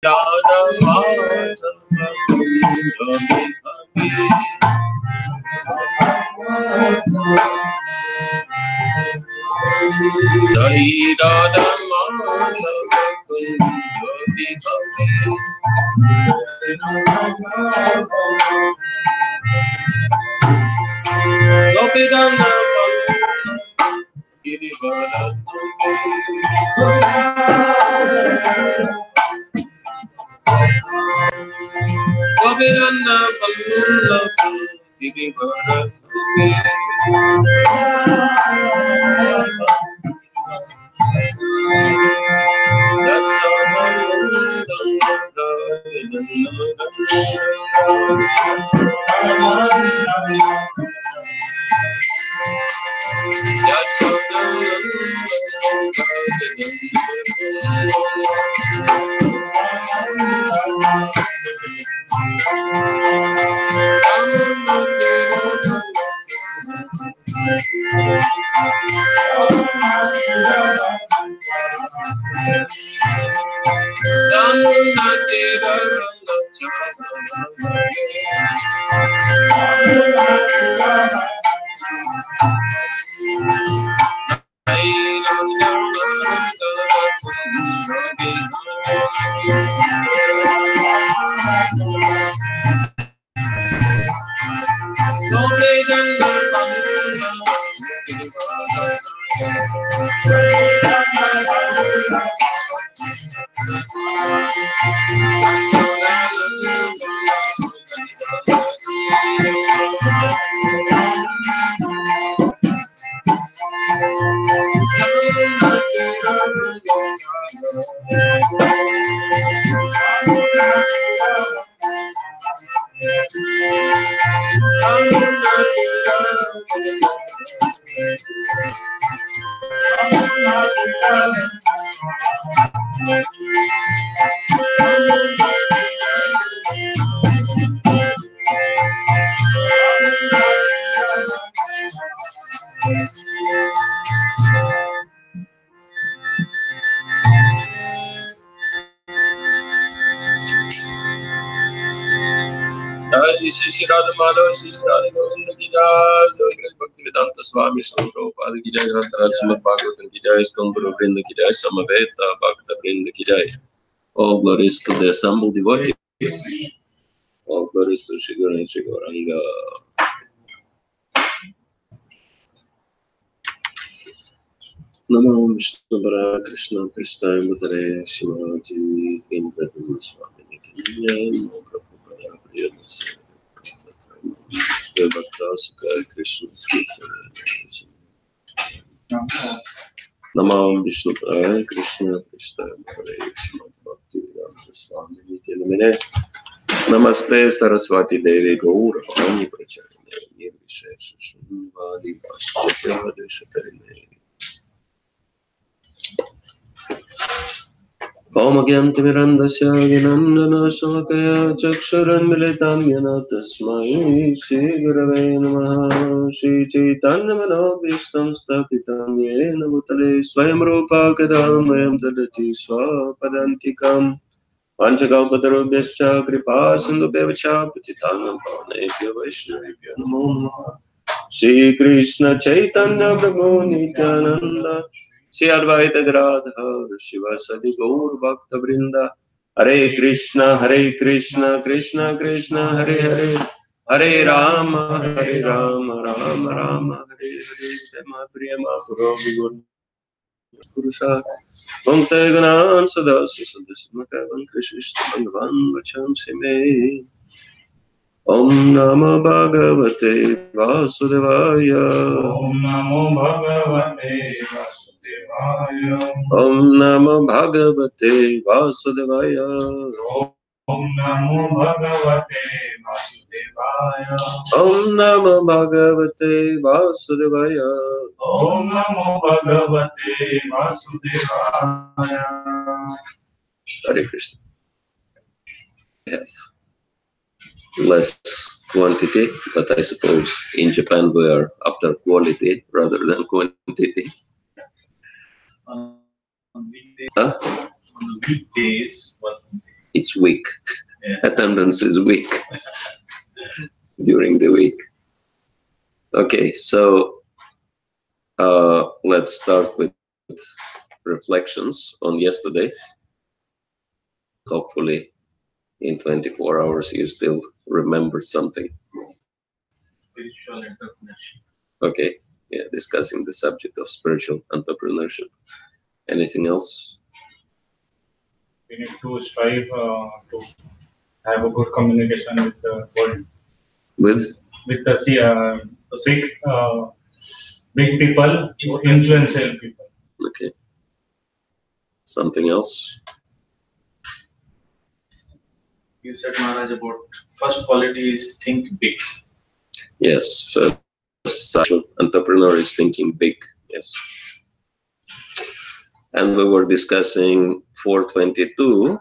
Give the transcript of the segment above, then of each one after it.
Radha Madhava Jai Radha Madhava Gopidana Girivara Gopidana Vallabha Girivara Shri Radha Madhava Shri Radha Govinda ki jai, Bhakti Vedanta Swami Prabhupada ki jai, Srimad Bhagavatam ki jai, Guru Vrinda ki jai, Samaveta Bhakta Vrinda ki jai. All glories to the assembled devotees. All glories to Shri Guru and Shri Gauranga. Namo Vishnu Bara Krishna Krishna Mutare Shivaji Indra Swami Nitya Moka Pupaya Priyanasa Bhakta Sagar Krishna Namo Vishnu Bara Krishna Krishna Mutare Shivaji Bhakti Swami Nitya Namaste Saraswati Devi Gaur Bhavani Pracharine Nirvishesha Shunvadi Bhashyatya Deshatarine Om Agyantimirandasya Ginandana Shalakaya Chakshuran Militam Yana Tasmai Shri Gurave Namaha Shri Chaitanya Manobhishtam Stapitam Yena Bhutale Swayam Rupa Kadamayam Dadati Swapadantikam Panchakalpatarubhyascha Kripa Sindhubhyacha Patitanam Pavanebhyo Vaishnavibhyo Namo Namaha Shri Krishna Chaitanya Prabhu Nityananda Shri Advaita Gadadhar Shivasadi Gaur Bhakta Vrinda Hare Krishna Krishna Krishna Hare Hare Hare Rama Rama Rama Hare Hare Prema Prema Puro Vigur Purusha Bhakta Ganan Sadasi Sadasmakavan Krishna Bhagavan Vacham Sime Om Namo Bhagavate Vasudevaya Om Namo Bhagavate Vasudevaya Om Namo Bhagavate Vasudevaya Om Namo Bhagavate Vasudevaya Om Namo Bhagavate Vasudevaya Om Namo Bhagavate Vasudevaya. Hare Krishna. Yes. Less quantity, but I suppose in Japan we are after quality rather than quantity. On weekdays, what? it's weak. Yeah. Attendance is weak during the week. Okay, so let's start with reflections on yesterday. Hopefully, in 24 hours, you still remembered something. Spiritual entrepreneurship. Okay, yeah, discussing the subject of spiritual entrepreneurship. Anything else? We need to strive to have a good communication with the world, with the sick, big people, influential people. Okay. Something else? You said, Maharaj, about first quality is think big. Yes, first entrepreneur is thinking big. Yes. And we were discussing 422.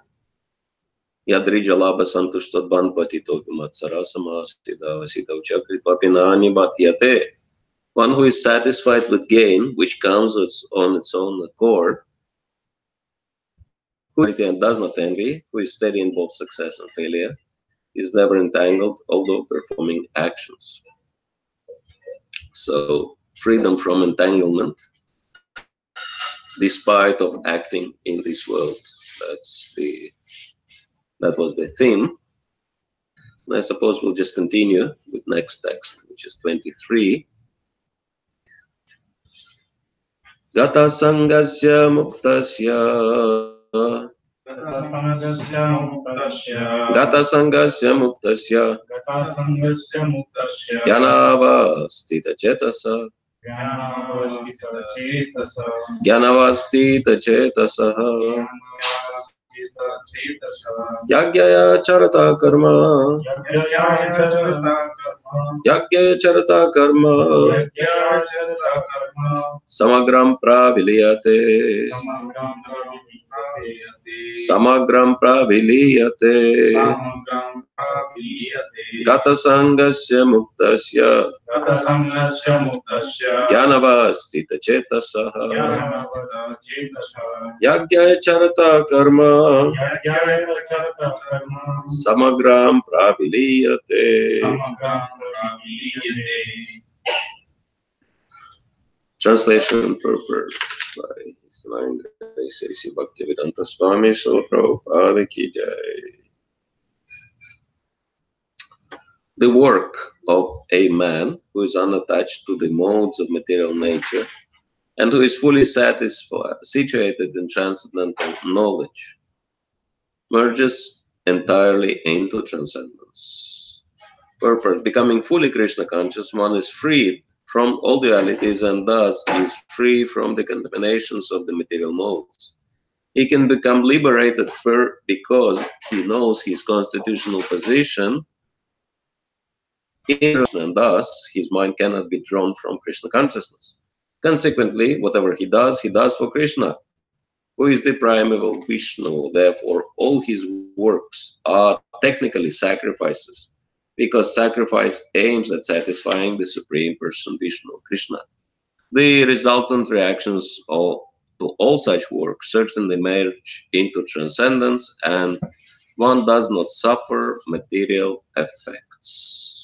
Yadrija laba santushtadban patito matsara samasida vasita uchakrit papinani batyate. One who is satisfied with gain, which comes on its own accord, who does not envy, who is steady in both success and failure, is never entangled, although performing actions. So, freedom from entanglement, despite of acting in this world. That was the theme. And I suppose we'll just continue with next text, which is 23. Gata sangasya muktasya. Gata sangasya muktasya. Jnanava stita cetasa. Jnanava stita cetasa. Yagyaya charata karma. Yagyaya charata karma. Samagram praviliyate. Samagram praviliyate. Gata sangasya muktasya. Jnanava stita cetasaha. Yagyaya charata karma. Samagram praviliyate. Translation purport by His Divine Grace Bhakti Swami Srila Prabhupada Ki Jai. The work of a man who is unattached to the modes of material nature and who is fully situated in transcendental knowledge merges entirely into transcendence. Purport: becoming fully Krishna conscious, one is freed from all dualities and thus is free from the contaminations of the material modes. He can become liberated because he knows his constitutional position in Krishna, and thus his mind cannot be drawn from Krishna consciousness. Consequently, whatever he does for Krishna, who is the primeval Vishnu. Therefore, all his works are technically sacrifices, because sacrifice aims at satisfying the Supreme Person Vishnu, Krishna. The resultant reactions to all such works certainly merge into transcendence, and one does not suffer material effects.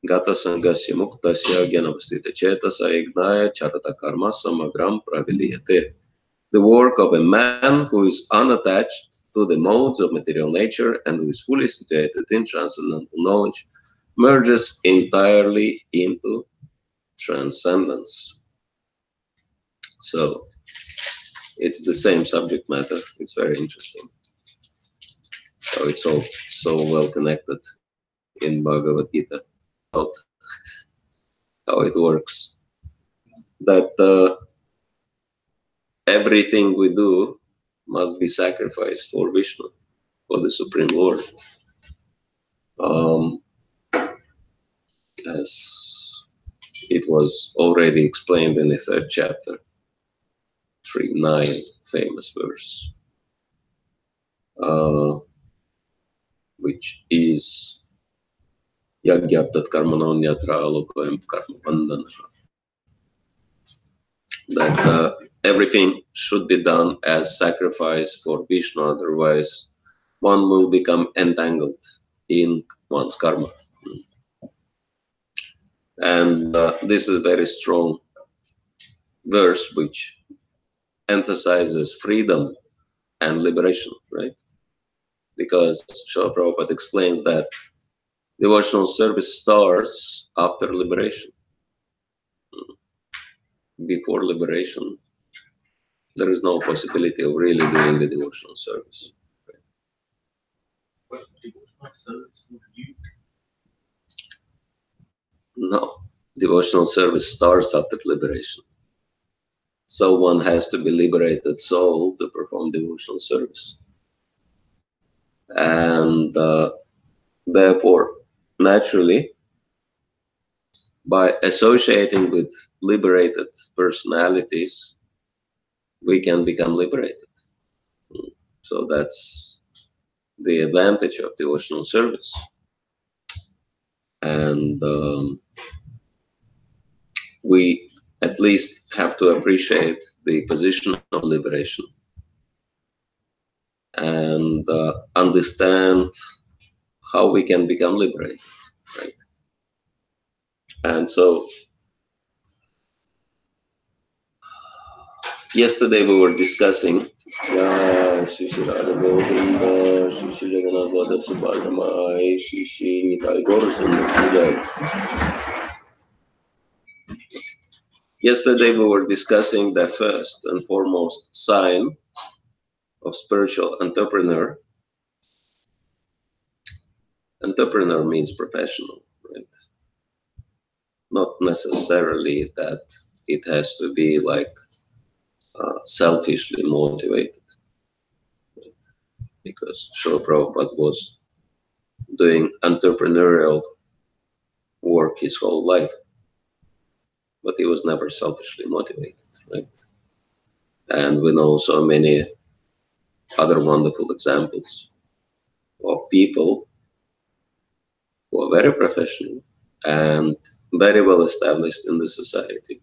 Gata sangasya muktasya jnanavastita cetasa ignaya charata karma samagram praviliyate. The work of a man who is unattached to the modes of material nature and who is fully situated in transcendental knowledge merges entirely into transcendence. So, it's the same subject matter. It's very interesting. So it's all so well connected in Bhagavad Gita. How it works. That everything we do must be sacrificed for Vishnu, for the Supreme Lord. As it was already explained in the 3rd chapter, 3:9, famous verse, which is Yagyaptat karmanonyatra alokoyam karma bandana. That everything should be done as sacrifice for Vishnu, otherwise one will become entangled in one's karma. And this is a very strong verse which emphasizes freedom and liberation, right? Because Srila Prabhupada explains that devotional service starts after liberation. Before liberation, there is no possibility of really doing the devotional service. But devotional service would lead. No, devotional service starts after liberation. So one has to be liberated soul to perform devotional service. And therefore, naturally, by associating with liberated personalities, we can become liberated. So that's the advantage of devotional service. And we at least have to appreciate the position of liberation and understand how we can become liberated, right? And so yesterday we were discussing yesterday we were discussing the first and foremost sign of spiritual entrepreneur. Entrepreneur means professional, right? Not necessarily that it has to be like selfishly motivated, right? Because Srila Prabhupada was doing entrepreneurial work his whole life, but he was never selfishly motivated, right? And we know so many other wonderful examples of people who are very professional and very well established in the society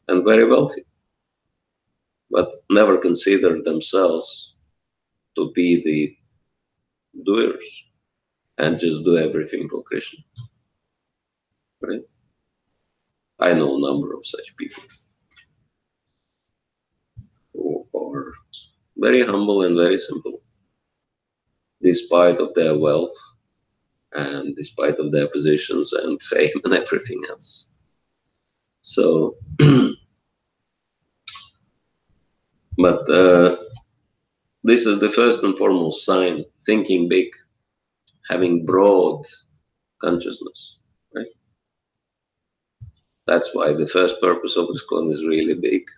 and very wealthy, but never consider themselves to be the doers and just do everything for Krishna, right? I know a number of such people who are very humble and very simple, despite of their wealth and despite of their positions and fame and everything else. So, but this is the first and foremost sign, thinking big, having broad consciousness, right? That's why the first purpose of ISKCON is really big.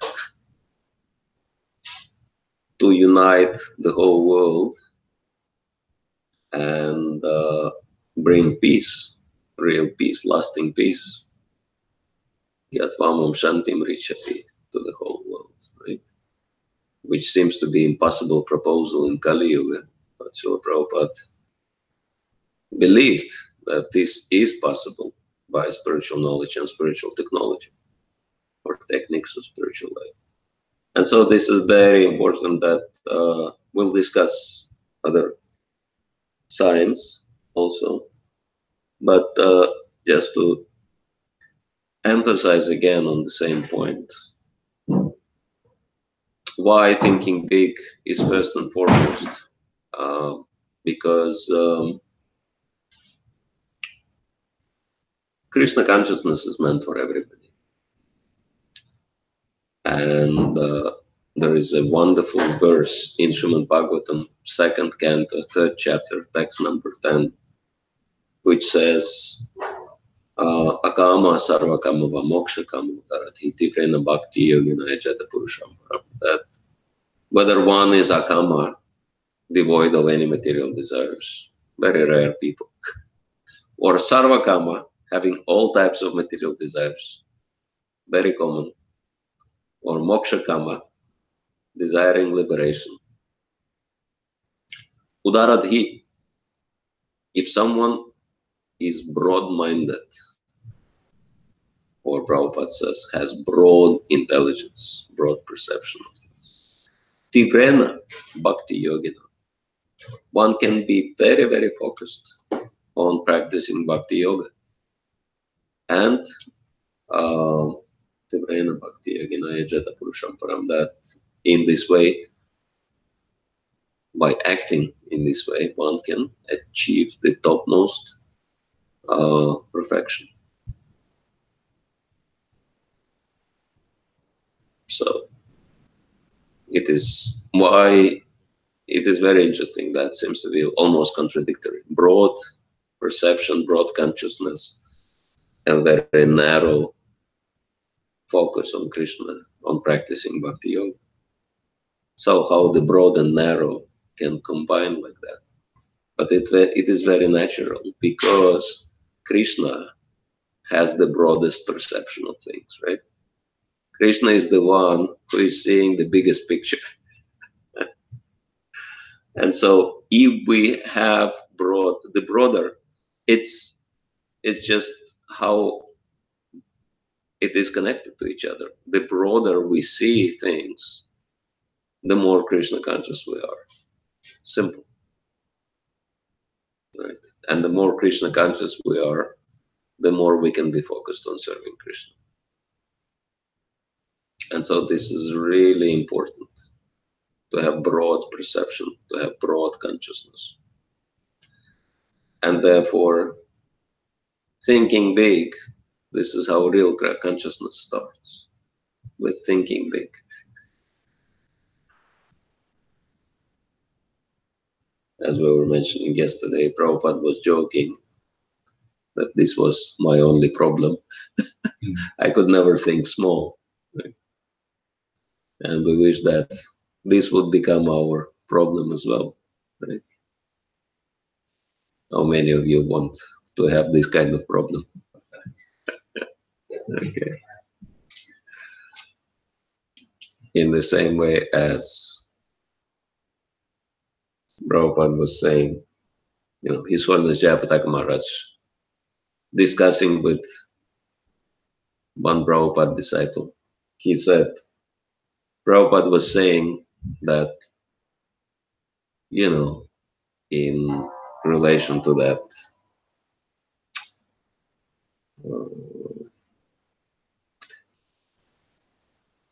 To unite the whole world and bring peace, real peace, lasting peace. Yatvamam Shantim Richati, to the whole world, right? Which seems to be impossible proposal in Kali Yuga. But Srila Prabhupada believed that this is possible by spiritual knowledge and spiritual technology, or techniques of spiritual life. And so this is very important that we'll discuss other signs also. But just to emphasize again on the same point, why thinking big is first and foremost, because Krishna consciousness is meant for everybody. And there is a wonderful verse in Srimad Bhagavatam, 2nd canto, 3rd chapter, text number 10, which says, Akama sarva kama va moksha kama karati tivrena bhakti yogina jata purusham param. That whether one is akama, devoid of any material desires, very rare people, or sarva kama, having all types of material desires, very common, or moksha kama, desiring liberation. Udaradhi, if someone is broad-minded or Prabhupada says, has broad intelligence, broad perception of things. Tivrena Bhakti Yogina. One can be very, very focused on practicing Bhakti Yoga. And Tivrena Bhakti Yogina Yajata Purusham Param, that in this way, by acting in this way, one can achieve the topmost perfection. So it is why it is very interesting. That seems to be almost contradictory. Broad perception, broad consciousness, and very narrow focus on Krishna, on practicing Bhakti Yoga. So how the broad and narrow can combine like that? But it is very natural, because Krishna has the broadest perception of things, right? Krishna is the one who is seeing the biggest picture. And so if we have the broader, it's just how it is connected to each other. The broader we see things, the more Krishna conscious we are. Simple. Right? And the more Krishna conscious we are, the more we can be focused on serving Krishna. And so this is really important, to have broad perception, to have broad consciousness. And therefore, thinking big, this is how real consciousness starts, with thinking big. As we were mentioning yesterday, Prabhupada was joking that this was my only problem. I could never think small. Right? And we wish that this would become our problem as well. Right? How many of you want to have this kind of problem? Okay. In the same way as Prabhupada was saying, His Holiness Jayapataka Maharaj discussing with one Prabhupada disciple, he said, Prabhupada was saying that, in relation to that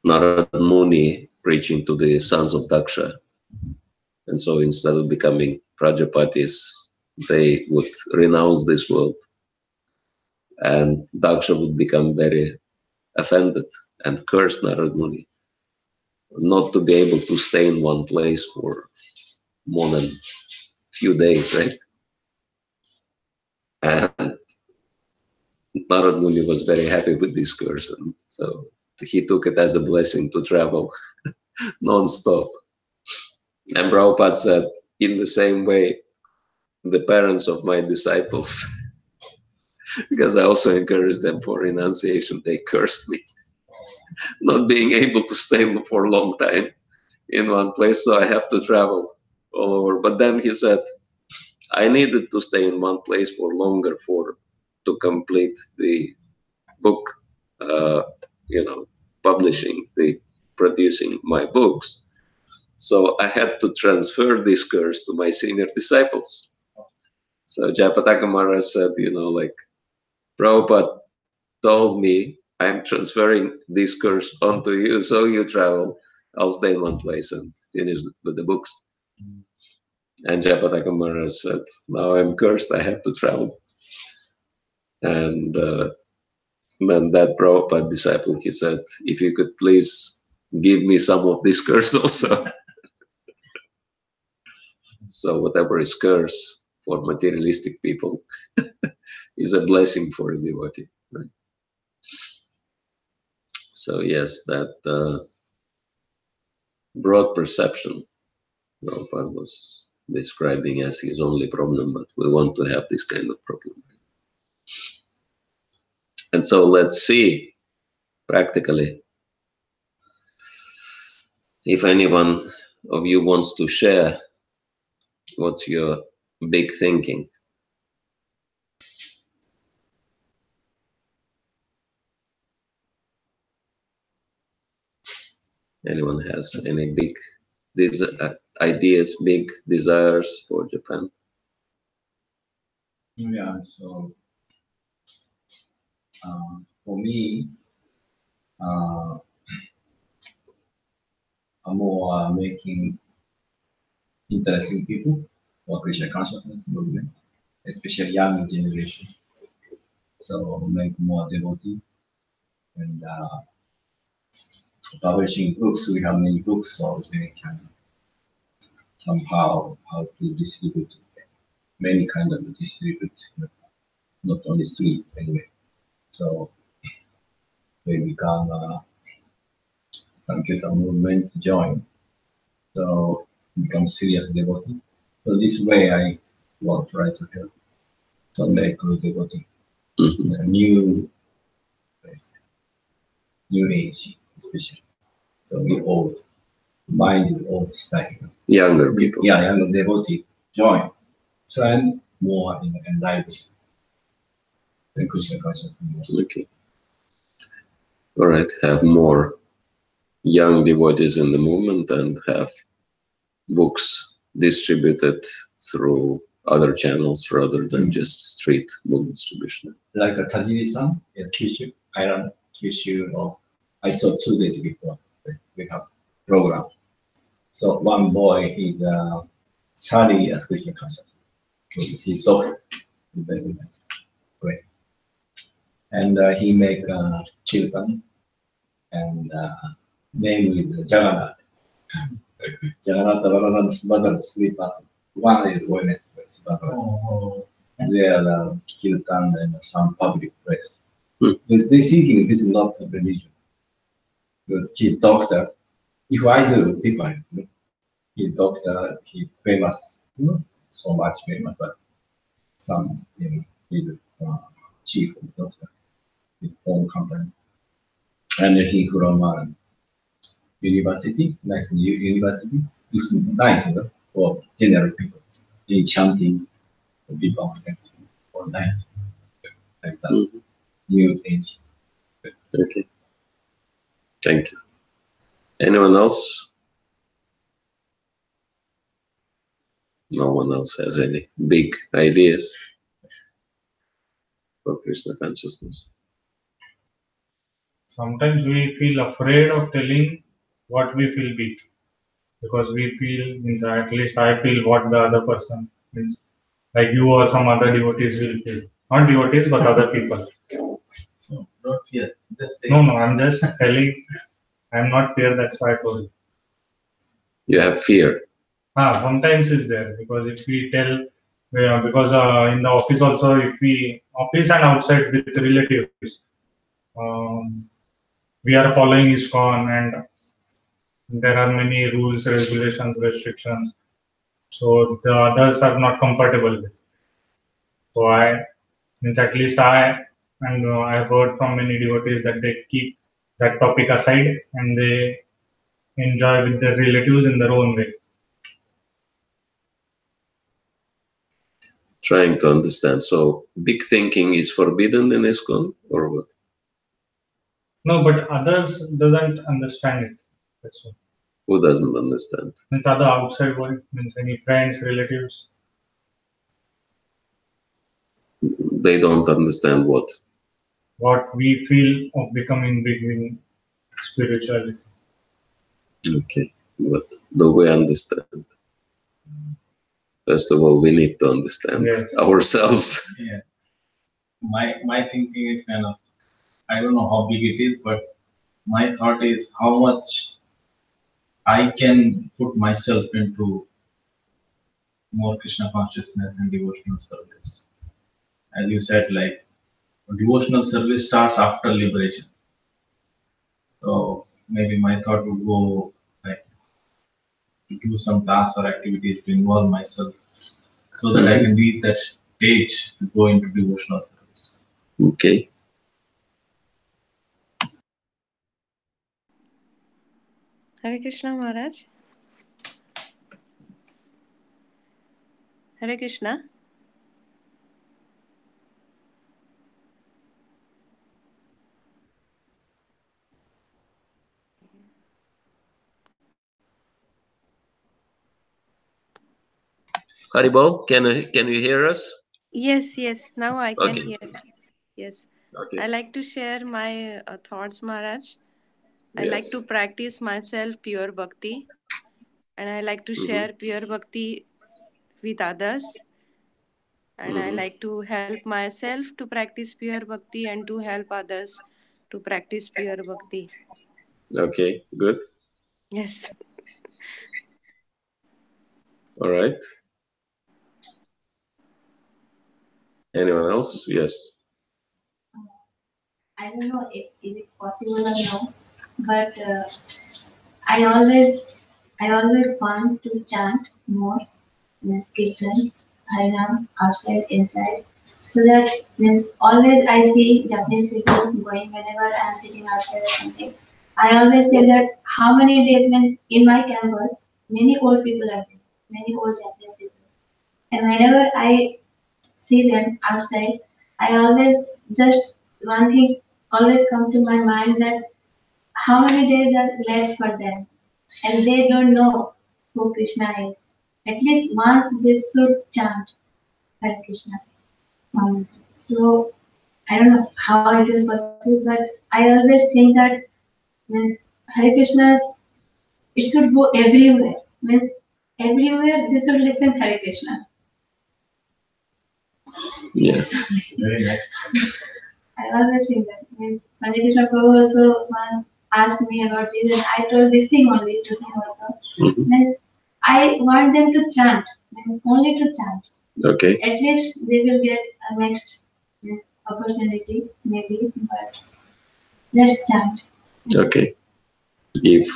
Narad Muni preaching to the sons of Daksha, and so instead of becoming Prajapatis, they would renounce this world, and Daksha would become very offended and curse Narad Muni not to be able to stay in one place for more than few days, right? And Narad Muni was very happy with this curse, and so he took it as a blessing to travel non-stop. And Prabhupada said, in the same way, the parents of my disciples, because I also encouraged them for renunciation, they cursed me, not being able to stay for a long time in one place, so I have to travel all over. But then he said, I needed to stay in one place for longer to complete the book, producing my books. So I had to transfer this curse to my senior disciples. So Jayapataka Maharaj said, Prabhupada told me I'm transferring this curse onto you, so you travel. I'll stay in one place and finish with the books. And Jayapataka Maharaj said, now I'm cursed, I have to travel. And then that Prabhupada disciple, he said, if you could please give me some of this curse also. So whatever is curse for materialistic people is a blessing for a devotee. Right? So yes, that broad perception Prabhupada was describing as his only problem, but we want to have this kind of problem. And so let's see practically if anyone of you wants to share what's your big thinking. Anyone has any big ideas, big desires for Japan? Yeah, so for me, I'm more making interesting people for Krishna consciousness movement, especially young generation. So make more devotee and publishing books. We have many books, so we can somehow how to distribute many kind of distribute, not only street anyway. So we become Sankirtan movement join. So become serious devotee. So this way I will try to help some good devotee. New age especially. So we old. Mind is old style. Younger people. Yeah, younger devotee join. So I'm more enlightened than Krishna consciousness. Okay. All right. Have more young devotees in the movement and have books distributed through other channels rather than just street book distribution. Like a Tajiri-san in Kyushu, Island, Kyushu, or I saw 2 days before we have program. So one boy is study as Krishna consciousness. So he's so very nice, great. And he make children and name with Jagannath. Jagannath, Balaram, Subhadra, 3 persons. One is women, Subhadra. They are kirtan and some public place. They thinking this is not a religion. But he doctor. If I do different, he doctor, he famous, not so much famous, but some, he's chief doctor, his own company. And he from university, nice university. It's nice, for general people. They chanting, people accepting, or nice, like that. New age. Okay. Thank you. Anyone else? No one else has any big ideas for Krishna consciousness. Sometimes we feel afraid of telling what we feel big, because we feel, means at least I feel what the other person means, like you or some other devotees will feel. Not devotees, but other people. No, don't fear. Just say. No, I'm just telling. I'm not fear. That's why I told you. You have fear. Sometimes it's there, because if we tell, because in the office also, if we office and outside with relatives, we are following ISKCON and there are many rules, regulations, restrictions. So the others are not comfortable with. So at least I've heard from many devotees that they keep that topic aside and they enjoy with their relatives in their own way. Trying to understand. So big thinking is forbidden in ISKCON or what? No, but others doesn't understand it. That's all. Who doesn't understand? Means other outside world, means any friends, relatives. They don't understand what? What we feel of becoming big in spirituality. Okay, but do we understand? First of all, we need to understand ourselves. Yeah. My thinking is kind of, I don't know how big it is, but my thought is how much I can put myself into more Krishna consciousness and devotional service. As you said, like devotional service starts after liberation. So maybe my thought would go like to do some tasks or activities to involve myself so that I can reach that stage to go into devotional service. Okay. Hare Krishna, Maharaj. Hare Krishna. Haribol, can you hear us? Yes, yes. Now I can Okay. hear. Yes. Okay. I like to share my thoughts, Maharaj. I like Yes. to practice myself pure bhakti, and I like to share pure bhakti with others. And I like to help myself to practice pure bhakti and to help others to practice pure bhakti. Okay. Good. Yes. All right. Anyone else? Yes. I don't know if is it possible or no, but I always want to chant more means kirtan, harinam outside, inside. So that means always I see Japanese people going whenever I'm sitting outside or something. I always say that how many days means in my campus, many old people are there, many old Japanese people. And whenever I see them outside, I always just one thing always comes to my mind that how many days are left for them and they don't know who Krishna is. At least once they should chant Hare Krishna. So I don't know how it is possible, but I always think that means Hare Krishna's it should go everywhere. Means everywhere they should listen Hare Krishna. Yes. Very nice. I always think that means Sanjay Krishna Prabhu also once asked me about this and I told this thing only to him also. Means I want them to chant, means only to chant. Okay. At least they will get a next means, opportunity, maybe, but let's chant. Okay. If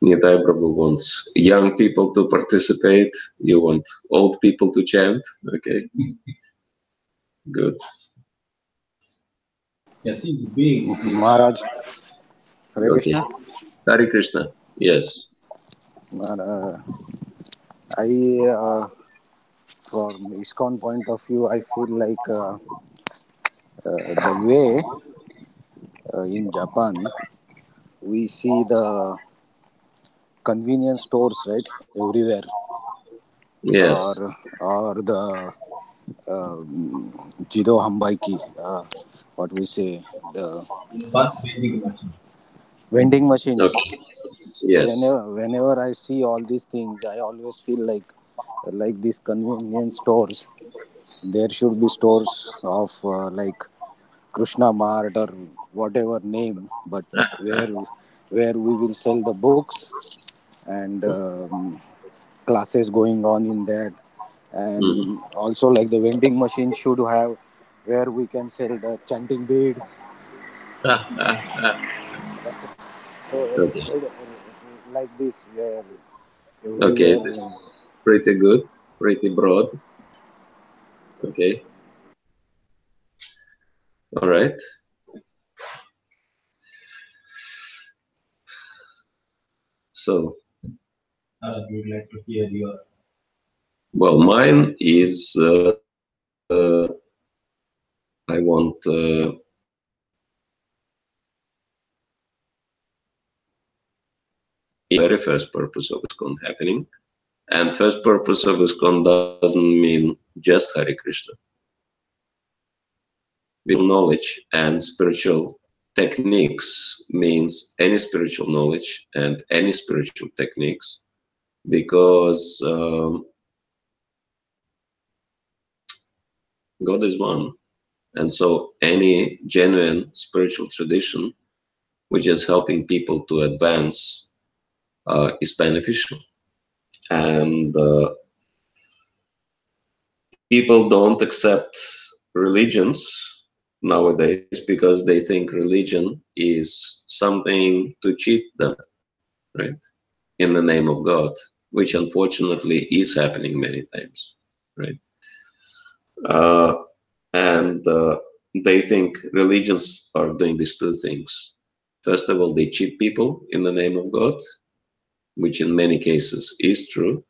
Nitai Prabhu wants young people to participate, you want old people to chant. Okay. Good. Yes, it's big. Maharaj, Hare Okay. Krishna. Hare Krishna. Yes. From ISKCON point of view, I feel like the way in Japan we see the convenience stores, right, everywhere, Yes. or the Jido Hambaiki, what we say, the But vending machine. vending machines. Okay. Yes. Whenever I see all these things, I always feel like these convenience stores. There should be stores of like Krishna Mart or whatever name, but where we will sell the books and classes going on in that, and also like the vending machine should have where we can sell the chanting beads. So Okay. like this, where Okay. everywhere. This is pretty good. Pretty broad. Okay. All right. So, I would like to hear your. well, mine is I want very first purpose of ISKCON happening. And first purpose of ISKCON doesn't mean just Hare Krishna. With knowledge and spiritual techniques means any spiritual knowledge and any spiritual techniques, because God is one. And so any genuine spiritual tradition which is helping people to advance is beneficial. And people don't accept religions nowadays because they think religion is something to cheat them, right? In the name of God, which unfortunately is happening many times, right? And they think religions are doing these two things. First of all, they cheat people in the name of God, which in many cases is true.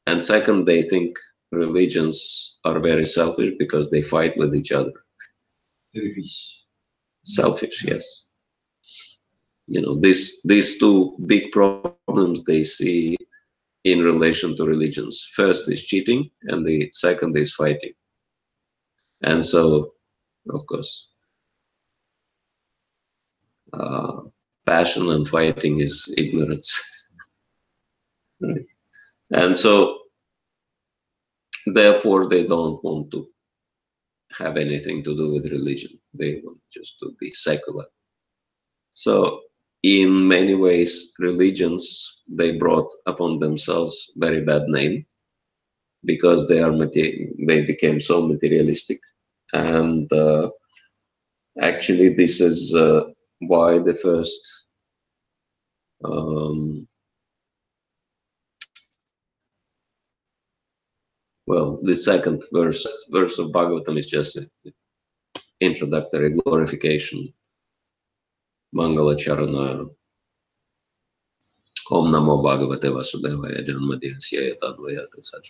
And second, they think religions are very selfish because they fight with each other. Selfish, yes. You know, these two big problems they see in relation to religions. First is cheating, and the second is fighting. And so, of course, passion and fighting is ignorance. Right? And so, therefore, they don't want to have anything to do with religion. They want just to be secular. So, in many ways, religions, they brought upon themselves very bad name because they became so materialistic. And actually, this is why the first the second verse of Bhagavatam is just an introductory glorification. Mangala Charana Om Namo Bhagavate Vasudevaya Janmadhyasya Tadvaya, etc.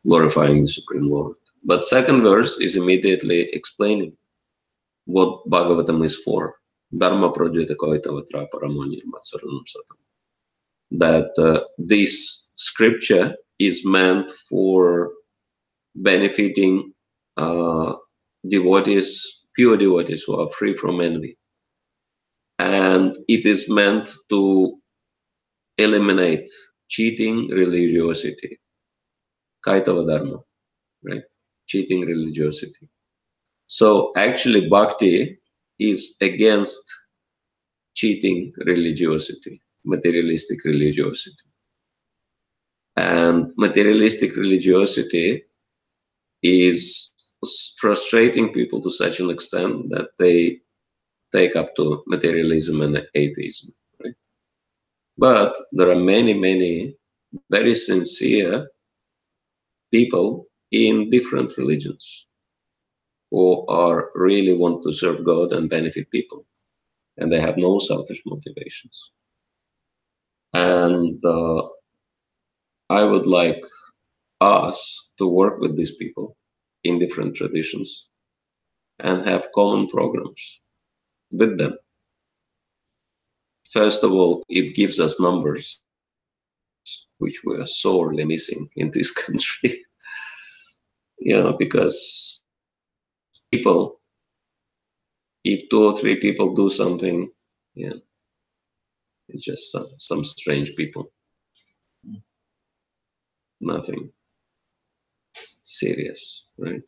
Glorifying the Supreme Lord. But second verse is immediately explaining what Bhagavatam is for. Dharma Projita Koitavatra Paramoni Matsaranam Satam. That this scripture is meant for benefiting devotees, pure devotees who are free from envy. And it is meant to eliminate cheating religiosity. Kaitava Dharma, right? Cheating religiosity. So actually Bhakti is against cheating religiosity, materialistic religiosity. And materialistic religiosity is frustrating people to such an extent that they take up to materialism and atheism, right? But there are many, many very sincere people in different religions who are really want to serve God and benefit people, and they have no selfish motivations. And I would like us to work with these people in different traditions and have common programs with them. First of all, it gives us numbers, which we are sorely missing in this country. Because people, if 2 or 3 people do something, it's just some strange people. Nothing serious, right?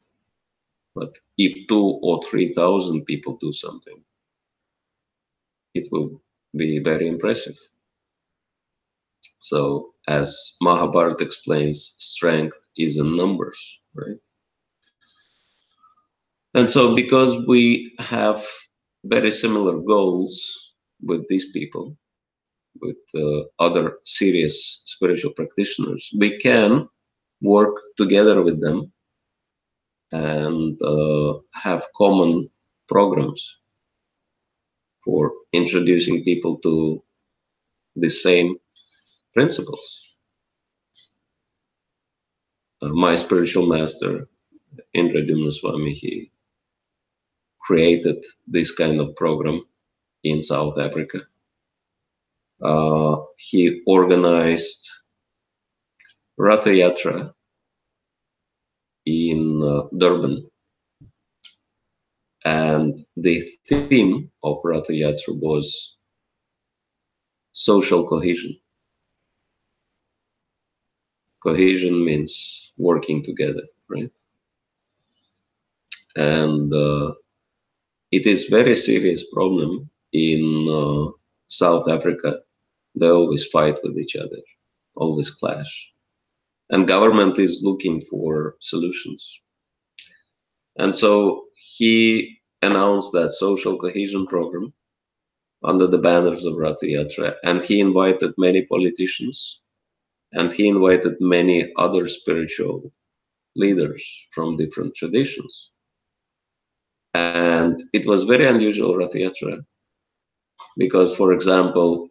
But if 2 or 3,000 people do something, it will be very impressive. So, as Mahabharata explains, strength is in numbers, right? And so, because we have very similar goals with these people, with other serious spiritual practitioners, we can work together with them and have common programs for introducing people to the same principles. My spiritual master, Indra Swami, he created this kind of program in South Africa. He organized Ratha Yatra in Durban. And the theme of Ratha Yatra was social cohesion. Cohesion means working together, right? And it is very serious problem in South Africa. They always fight with each other, always clash. And government is looking for solutions. And so he announced that social cohesion program under the banners of Ratha Yatra, and he invited many politicians, and he invited many other spiritual leaders from different traditions. And it was very unusual Ratha Yatra, because, for example,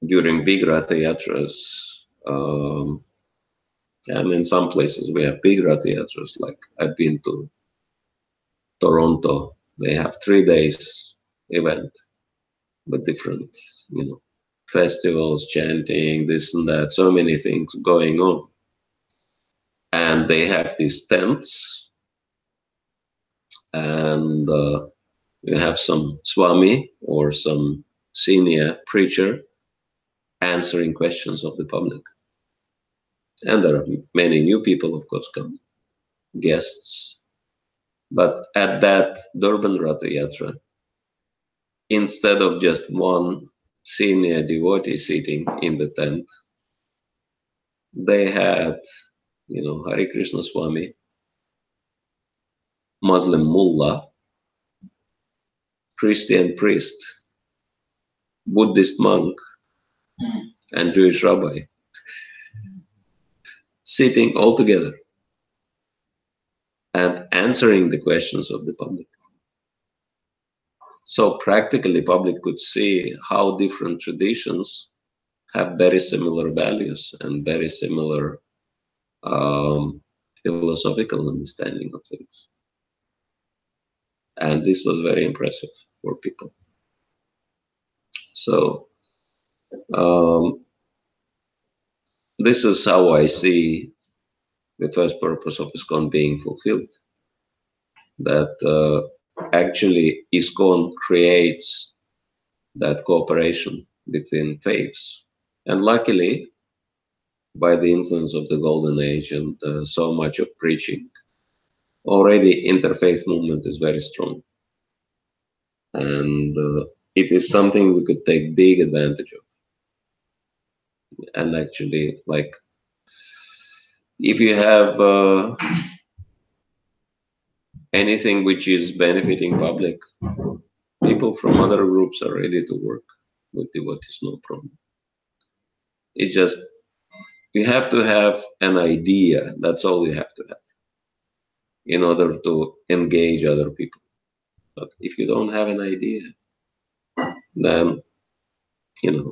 during big Ratha Yatras, and in some places we have big Ratha Yatras, like I've been to Toronto, they have 3 days event with different, festivals, chanting, this and that, so many things going on. And they have these tents, and you have some Swami or some senior preacher answering questions of the public. And there are many new people, of course, come, guests. But at that Durban Ratha Yatra, instead of just one senior devotee sitting in the tent, they had, Hare Krishna Swami, Muslim mullah, Christian priest, Buddhist monk, and Jewish rabbi sitting all together and answering the questions of the public. So practically, public could see how different traditions have very similar values and very similar philosophical understanding of things. And this was very impressive for people. So this is how I see the first purpose of ISKCON being fulfilled. That actually ISKCON creates that cooperation between faiths. And luckily, by the influence of the Golden Age and so much of preaching, already interfaith movement is very strong. And it is something we could take big advantage of. And actually, like, if you have anything which is benefiting public, people from other groups are ready to work with devotees, no problem. It just, you have to have an idea. That's all you have to have in order to engage other people. But if you don't have an idea, then,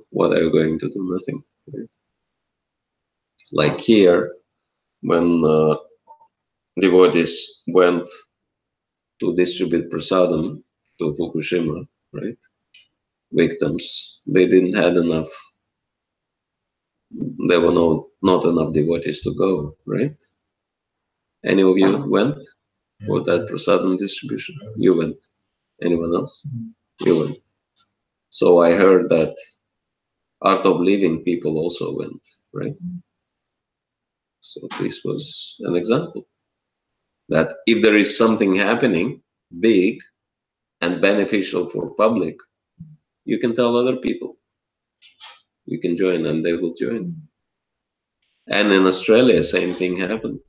what are you going to do? Nothing. Right? Like here, when devotees went to distribute prasadam to Fukushima, right? Victims, they didn't have enough. There were not enough devotees to go, right? Any of you went for that prasadam distribution? You went. Anyone else? You went. So I heard that Art of Living people also went, right? So this was an example that if there is something happening big and beneficial for public, you can tell other people. You can join and they will join. And in Australia, same thing happened.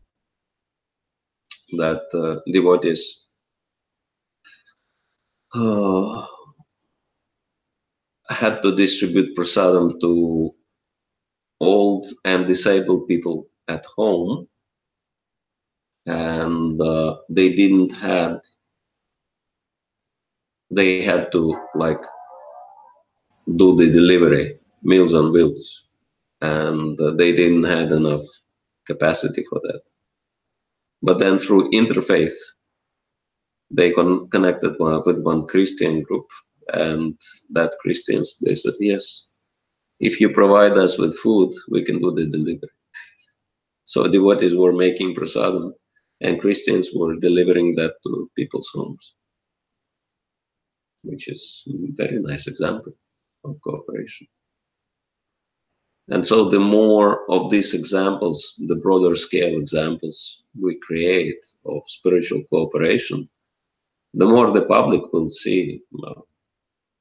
That devotees had to distribute prasadam to old and disabled people at home, and they had to do the delivery, Meals on Wheels, and they didn't have enough capacity for that. But then through interfaith, they connected with one Christian group, and that Christians, they said, yes, if you provide us with food, we can do the delivery. So devotees were making prasadam, and Christians were delivering that to people's homes, which is a very nice example of cooperation. And so the more of these examples, the broader scale examples we create of spiritual cooperation, the more the public will see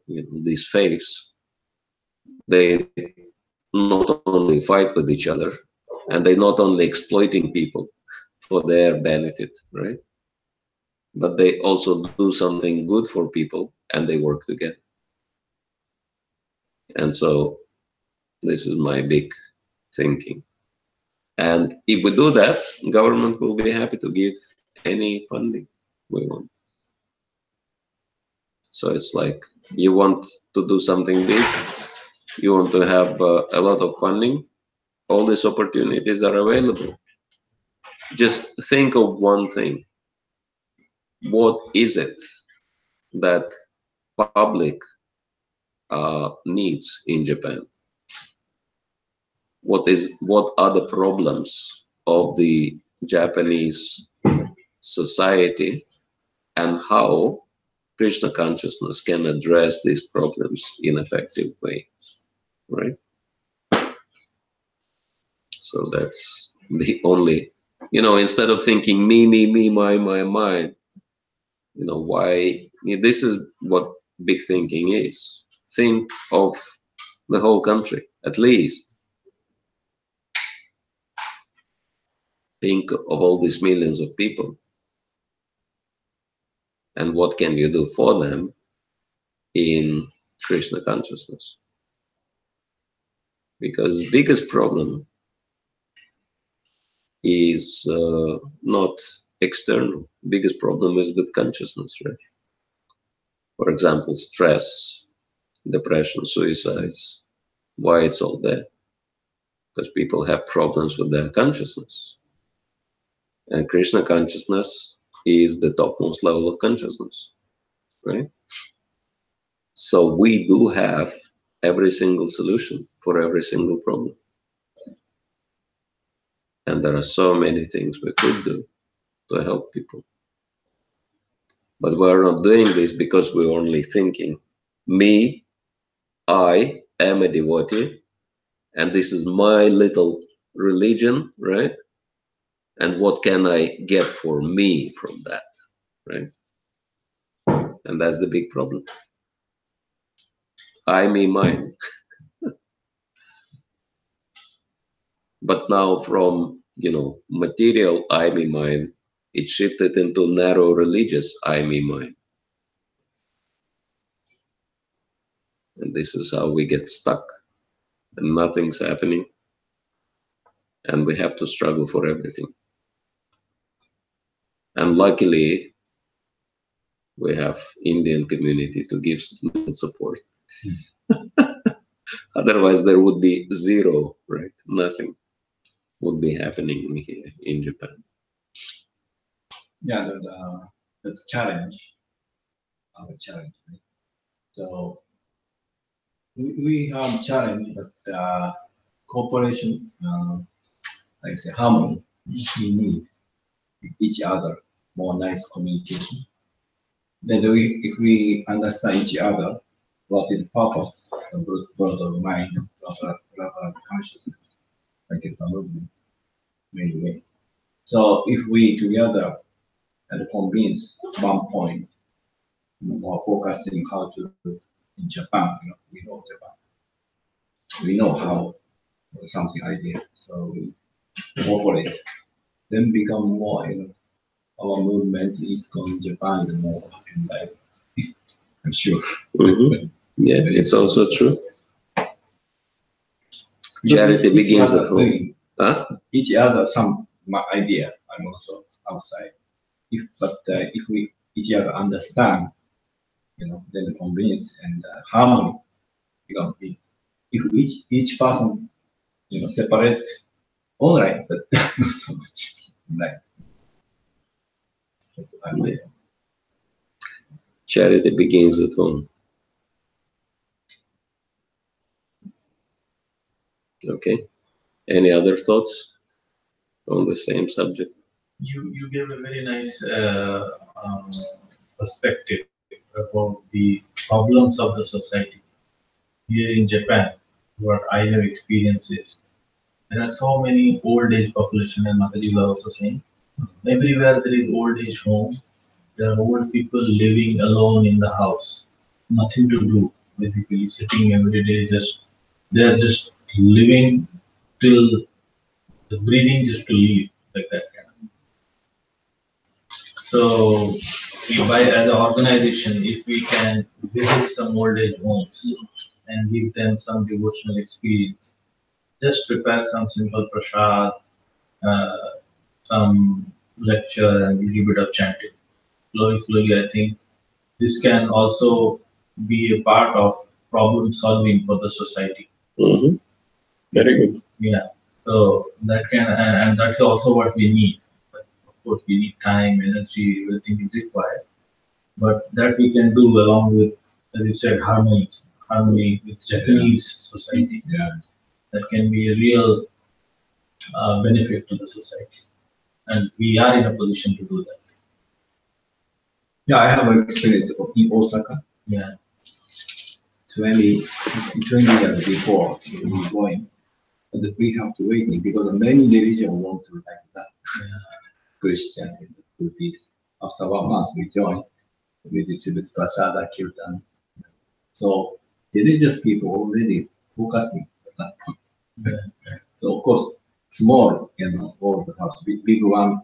these faiths. They not only fight with each other, and they not only exploiting people for their benefit, right? But they also do something good for people, and they work together. And so this is my big thinking. And if we do that, government will be happy to give any funding we want. So it's like, you want to do something big, you want to have a lot of funding, all these opportunities are available. Just think of one thing. What is it that public needs in Japan? what are the problems of the Japanese society and how Krishna consciousness can address these problems in an effective way, right? So that's the only, instead of thinking me, my, why, this is what big thinking is. Think of the whole country, at least. Think of all these millions of people. And what can you do for them in Krishna consciousness? Because the biggest problem is not external. Biggest problem is with consciousness, right? For example, stress, depression, suicides. Why it's all there? Because people have problems with their consciousness. And Krishna consciousness is the topmost level of consciousness, right? So we do have every single solution for every single problem. And there are so many things we could do to help people. But we're not doing this because we're only thinking, me, I am a devotee, and this is my little religion, right? And what can I get for me from that, right? And that's the big problem. I, me, mine. But now from, material I, me, mine, it shifted into narrow religious I, me, mine. And this is how we get stuck and nothing's happening. And we have to struggle for everything. And luckily, we have Indian community to give support. Otherwise, there would be zero, right? Nothing would be happening here in Japan. Yeah, that's challenge. Our challenge, right? So we have challenge, but cooperation, like I say, harmony. We need each other, more nice communication. Then if we understand each other, what is the purpose of broader mind, broader consciousness, like a movement, anyway. So if we together and convince one point, more focusing how to do in Japan, we know Japan. We know how something idea, so we cooperate. Then become more, our movement is going Japan the more in life. I'm sure. Mm-hmm. Yeah, it's also true. Charity begins at home. Huh? Each other some idea. I'm also outside. If we each other understand, then convince and harmony become big. If each person, separate, all right, but not so much. Right. Charity begins at home. Okay. Any other thoughts on the same subject? You gave a very nice perspective about the problems of the society. Here in Japan, what I have experienced is there are so many old age population, and Mataji was also saying, everywhere there is old age home. There are old people living alone in the house, nothing to do, basically sitting every day, they are just living till the breathing just to live, like that kind of. So, as an organization, if we can visit some old age homes and give them some devotional experience, just prepare some simple prasad, some lecture, and a little bit of chanting. Slowly, I think this can also be a part of problem solving for the society. Mm-hmm. Very good. Yeah. So that can, and that's also what we need. But of course, we need time, energy, everything is required. But that we can do along with, as you said, harmony with Japanese society. Yeah. that can be a real benefit to the society. And we are in a position to do that. Yeah, I have an experience in Osaka. Yeah. 20 years before we going, but we have to wait because many religions want to like that. Christian and Buddhist. After 1 month we joined, we distribute prasada, kirtan. So religious people already focusing at that point. So of course, small, all the house, big one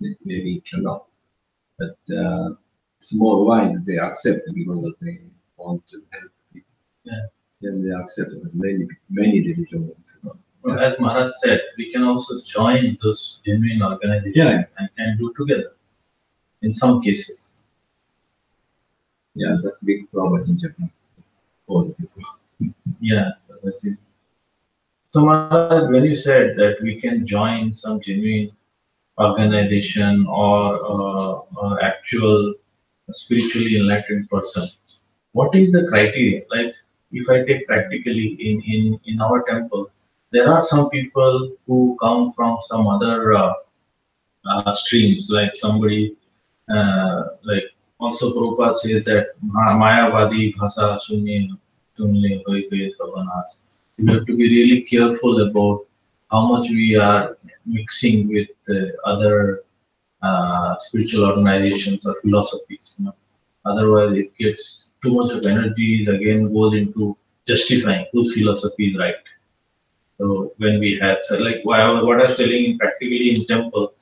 maybe cannot, but small ones they accept because they want to help people. Yeah. Then they accept many religions want to know. Well, as Maharaj said, we can also join those genuine organizations and do together in some cases. Yeah, that's a big problem in Japan. All the people. Yeah. That is. So Maharaj, when you said that we can join some genuine organization or actual spiritually enlightened person, what is the criteria? Like, if I take practically in our temple, there are some people who come from some other streams, like somebody, like also Prabhupada says that Mayavadi Bhasa Sunni Tunle Hoike Savanas. We have to be really careful about how much we are mixing with other spiritual organizations or philosophies. Otherwise, it gets too much of energy, again goes into justifying whose philosophy is right. So when we have, so like what I was telling, practically in temple,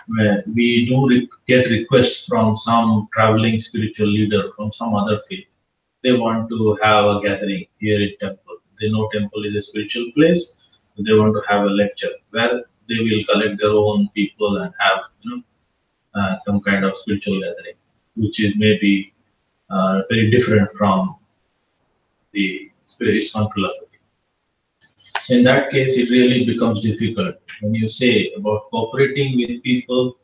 where we do get requests from some traveling spiritual leader from some other faith. They want to have a gathering here in temple. They know temple is a spiritual place. They want to have a lecture where they will collect their own people and have some kind of spiritual gathering, which is maybe very different from the spiritual philosophy. In that case, it really becomes difficult when you say about cooperating with people,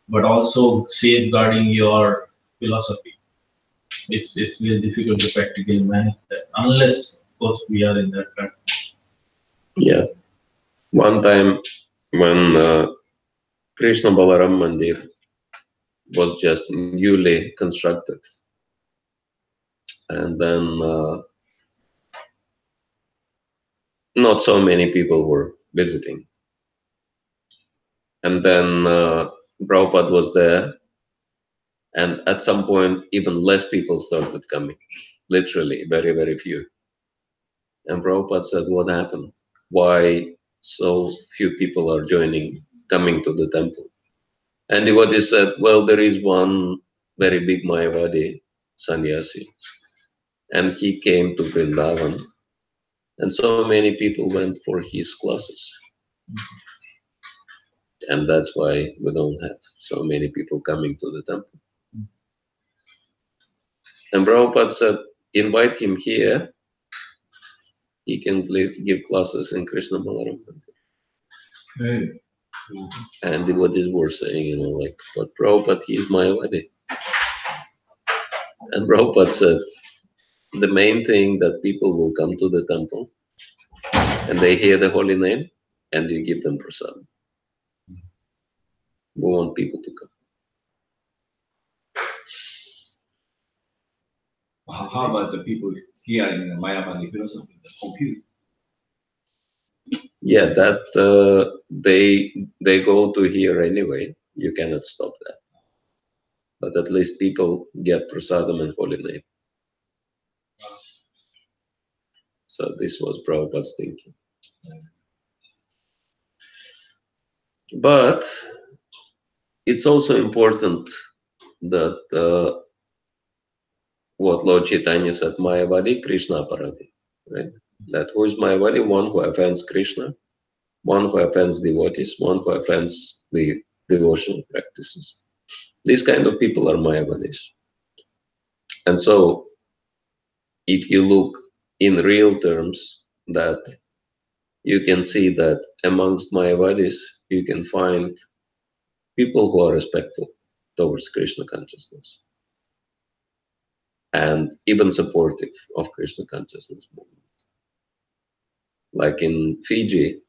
but also safeguarding your philosophy. It's really difficult to practically manage that, unless, of course, we are in that platform. Yeah. One time when Krishna Balaram Mandir was just newly constructed, and then not so many people were visiting. And then Prabhupada was there, and at some point even less people started coming, literally very, very few. And Prabhupada said, what happened? Why so few people are coming to the temple? And devotee said, well, there is one very big Mayavadi sannyasi, and he came to Vrindavan, and so many people went for his classes. And that's why we don't have so many people coming to the temple. And Prabhupada said, invite him here. He can give classes in Krishna Balaram. And devotees were saying, like, but Prabhupada, he is Mayavadi. And Prabhupada said, the main thing that people will come to the temple and they hear the holy name and you give them prasad. We want people to come. How about the people here in the Mayavadi philosophy, confused? Yeah, that they go to here anyway. You cannot stop that. But at least people get prasadam and holy name. So this was Prabhupada's thinking. But it's also important that what Lord Chaitanya said, Mayavadi, Krishna Paradi, right? That who is Mayavadi? One who offends Krishna, one who offends devotees, one who offends the devotional practices. These kind of people are Mayavadis. And so, if you look in real terms, that you can see that amongst Mayavadis, you can find people who are respectful towards Krishna consciousness and even supportive of Krishna consciousness movement. Like in Fiji,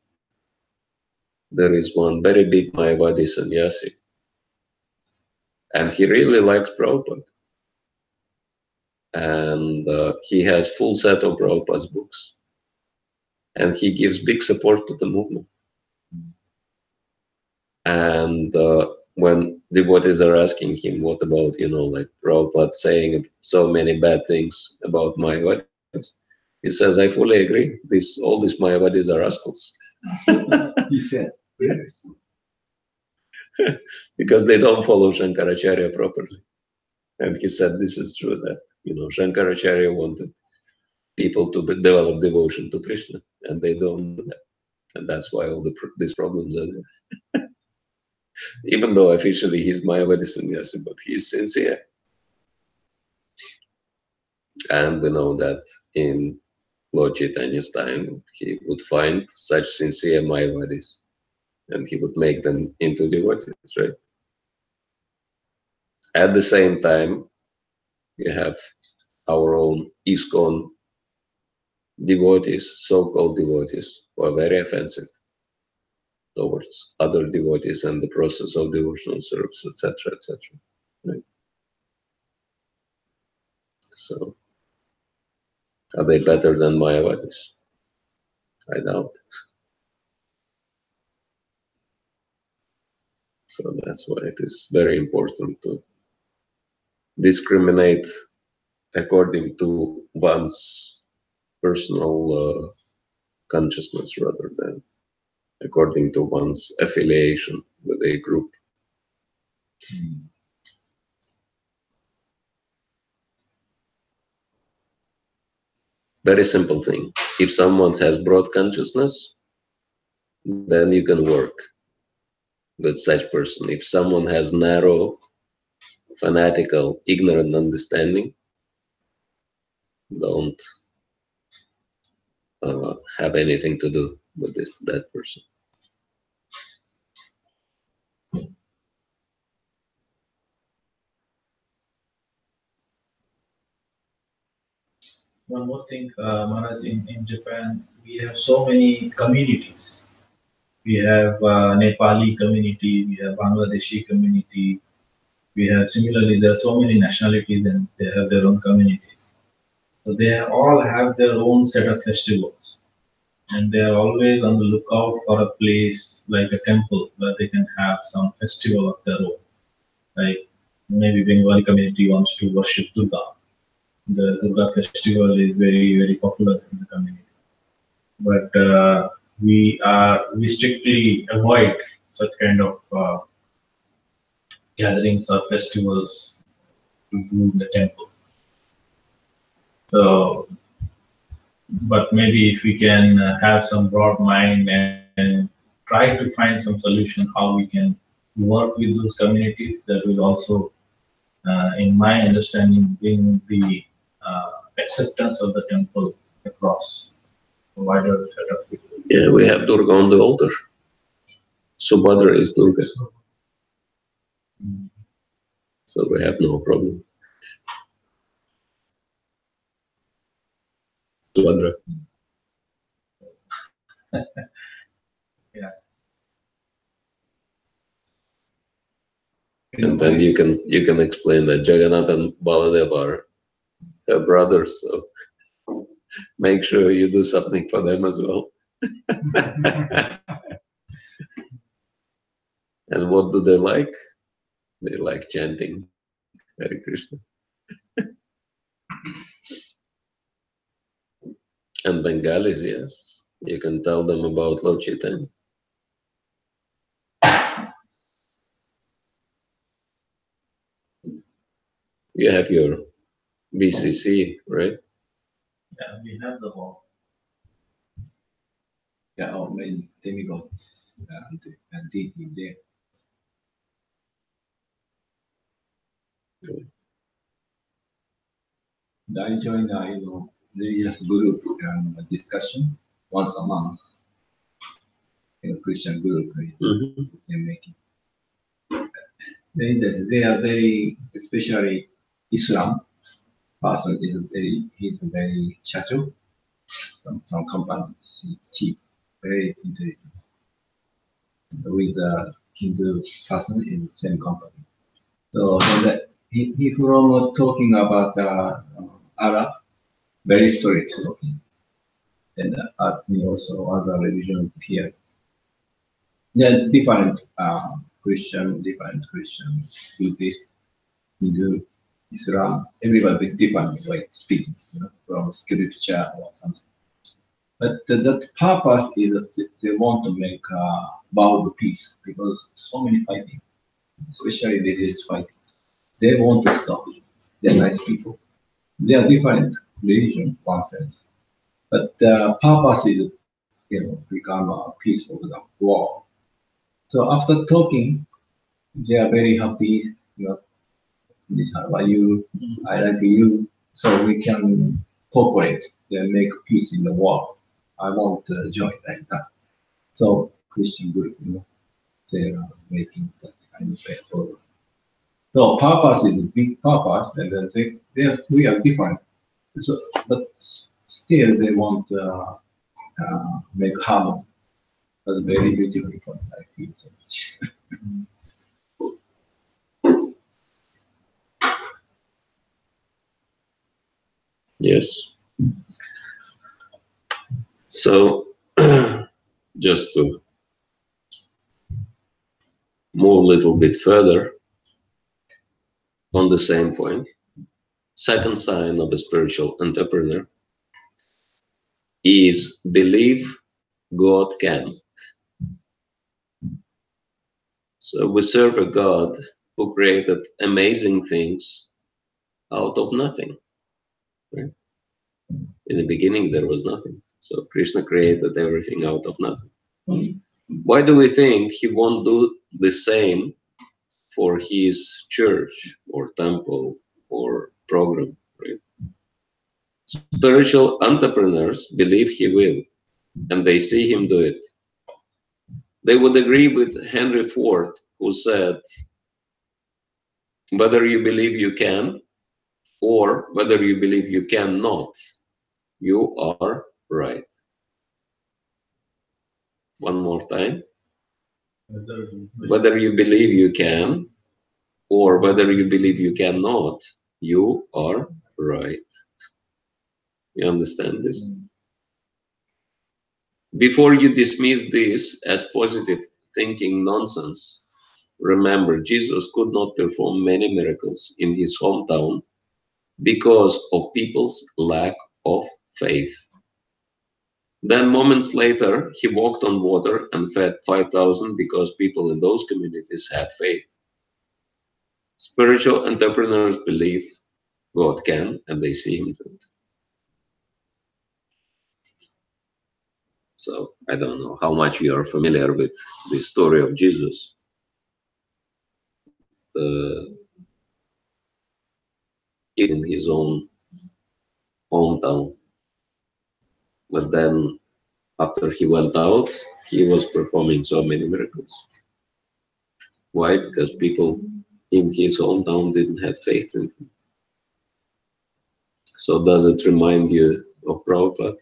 there is one very big Mayavadi sannyasi, and he really likes Prabhupada. And he has full set of Prabhupada's books, and he gives big support to the movement. And when devotees are asking him, what about, like Prabhupada saying so many bad things about Mayavadis, he says, I fully agree. All these Mayavadis are rascals. He said, yes. Because they don't follow Shankaracharya properly. And he said, this is true, that, Shankaracharya wanted people to develop devotion to Krishna, and they don't do that. And that's why all these problems are there. Even though officially he's Mayavadi sannyasi, but he's sincere. And we know that in Lord Chaitanya's time, he would find such sincere Mayavadis, and he would make them into devotees, right? At the same time, we have our own ISKCON devotees, so-called devotees, who are very offensive towards other devotees and the process of devotional service, etc., etc. Right? So, are they better than Mayavadis? I doubt. So that's why it is very important to discriminate according to one's personal consciousness rather than according to one's affiliation with a group. Very simple thing. If someone has broad consciousness, then you can work with such person. If someone has narrow, fanatical, ignorant understanding, don't have anything to do with that person. One more thing, Maharaj, in Japan, we have so many communities. We have Nepali community, we have Bangladeshi community, we have similarly, there are so many nationalities and they have their own communities. So they all have their own set of festivals. And they are always on the lookout for a place like a temple where they can have some festival of their own. Like maybe Bengali community wants to worship Durga. The Durga festival is very, very popular in the community. But we strictly avoid such kind of gatherings or festivals to do in the temple. So, but maybe if we can have some broad mind and try to find some solution how we can work with those communities, that will also, in my understanding, bring the acceptance of the temple across a wider set of people. Yeah, we have Durga on the altar. Subhadra is Durga. So we have no problem. Subhadra. Yeah. And then you can explain that Jagannath and Baladeva are her brothers, so make sure you do something for them as well. And what do they like? They like chanting Hare Krishna. And Bengalis, yes, you can tell them about Lord Chaitanya. You have your BCC, right? Yeah, we have the hall. Yeah, or many demigods and deity there. I join religious group discussion once a month. Christian group, they're making. They are very, especially Islam person he's very chacho. some companies, cheap, very intelligent. With a Hindu person in the same company. So he from talking about Allah, very strict talking. And also other religion here. There are different Christian, Buddhist, Hindu, Islam, everybody different way of speaking, from scripture or something. But the purpose is that they want to make world peace because so many fighting, especially religious fighting. They want to stop it. They're nice people. They are different religion, one sense. But the purpose is, become peaceful without war. So after talking, they are very happy. How are you? I like you. So we can cooperate and make peace in the world. I want to join like that. So Christian group, they are making that kind of program. So purpose is a big purpose, and then we are different. So, but still they want to make harmony. That's very beautiful because I feel so much. Yes. So, just to move a little bit further on the same point, second sign of a spiritual entrepreneur is believe God can. So we serve a God who created amazing things out of nothing. Right? In the beginning, there was nothing. So Krishna created everything out of nothing. Why do we think he won't do the same for his church or temple or program? Right? Spiritual entrepreneurs believe he will, and they see him do it. They would agree with Henry Ford, who said, whether you believe you can or whether you believe you cannot, you are right. One more time. Whether you believe you can or whether you believe you cannot, you are right. You understand this? Before you dismiss this as positive thinking nonsense, remember Jesus could not perform many miracles in his hometown because of people's lack of faith. Then moments later, he walked on water and fed 5,000 because people in those communities had faith. Spiritual entrepreneurs believe God can, and they see him do it. So I don't know how much you are familiar with the story of Jesus. In his own hometown. But then after he went out, he was performing so many miracles. Why? Because people in his hometown didn't have faith in him. So does it remind you of Prabhupada?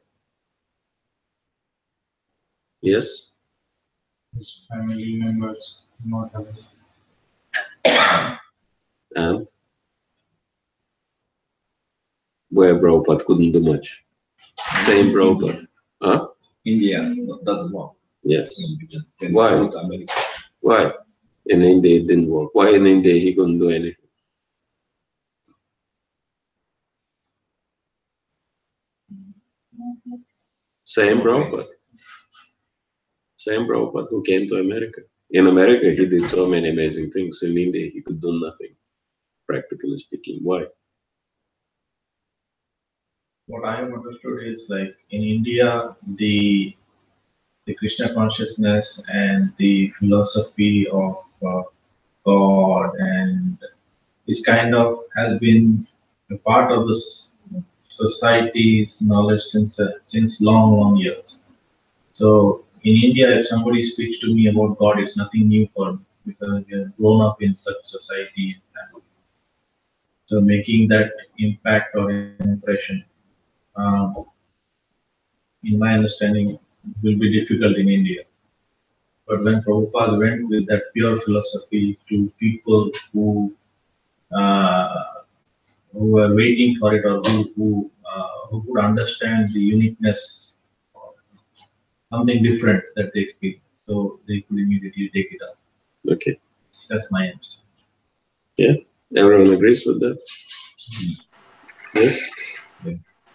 Yes? His family members not having. And where Prabhupada couldn't do much. Same Prabhupada. Huh? India, that's one. Yes. Why? Why? In India it didn't work. Why in India he couldn't do anything? Same Prabhupada. Same Prabhupada who came to America. In America he did so many amazing things. In India he could do nothing, practically speaking. Why? What I have understood is like in India, the Krishna consciousness and the philosophy of God and this kind of has been a part of this society's knowledge since long years. So in India, if somebody speaks to me about God, it's nothing new for me because we have grown up in such society and family. So making that impact or impression. in my understanding, will be difficult in India. But when Prabhupada went with that pure philosophy to people who were waiting for it, or who could understand the uniqueness, or something different that they speak, so they could immediately take it up. Okay. That's my understanding. Yeah, everyone agrees with that? Yes?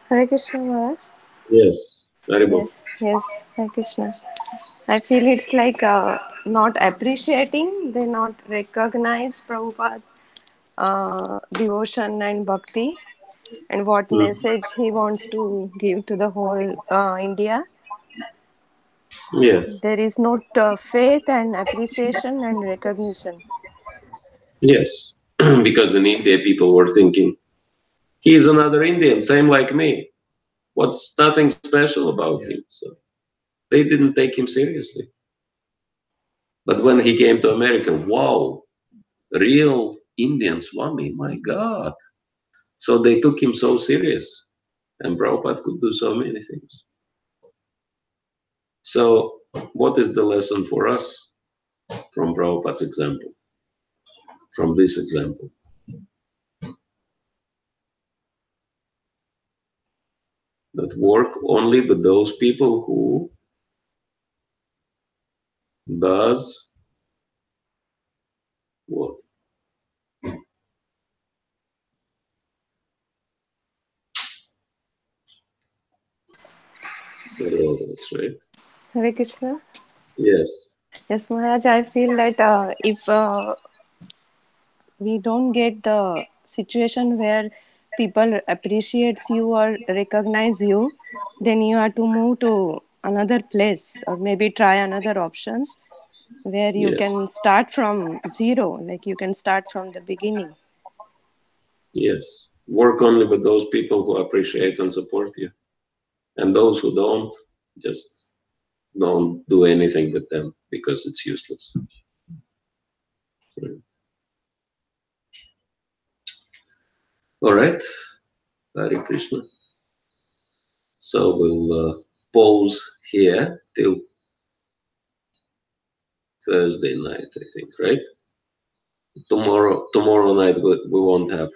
Hare Krishna, Maharaj. Yes. Haribo. Yes, Hare Krishna. I feel it's like not appreciating, they not recognize Prabhupada's devotion and bhakti and what message he wants to give to the whole India. Yes. There is not faith and appreciation and recognition. Yes. Because in India, people were thinking, he is another Indian, same like me. What's nothing special about him? So they didn't take him seriously. But when he came to America, wow, real Indian Swami, my God. So they took him so serious. And Prabhupada could do so many things. So what is the lesson for us from Prabhupada's example? From this example? That work only with those people who does what? That's right. Hare Krishna. Yes. Yes, Maharaj, I feel that if we don't get the situation where people appreciates you or recognize you, then you have to move to another place or maybe try another options where you Yes. can start from zero, like you can start from the beginning. Yes. Work only with those people who appreciate and support you. And those who don't, just don't do anything with them because it's useless. All right. Hare Krishna. So we'll pause here till Thursday night, I think, right? Tomorrow night we won't have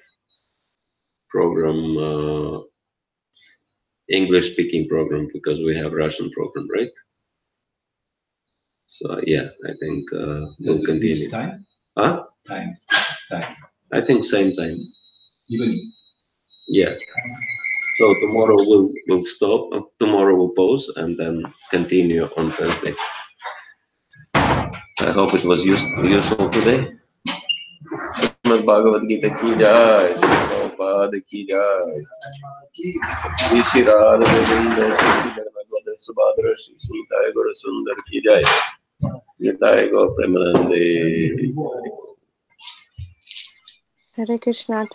program, English speaking program, because we have Russian program, right? So yeah, I think we'll continue. Which time? Huh? Time. I think same time. Evening. Yeah. So tomorrow we'll stop. Tomorrow we'll pause and then continue on Thursday. I hope it was useful today. Srimad Bhagavad Gita ki jai, Prabhupada ki jai. Shri Radha Govinda, Shri Dharma Subhadra, Shri Nitai Gaura Sundar ki jai. Nitai Gaura Premanande. Hare Krishna.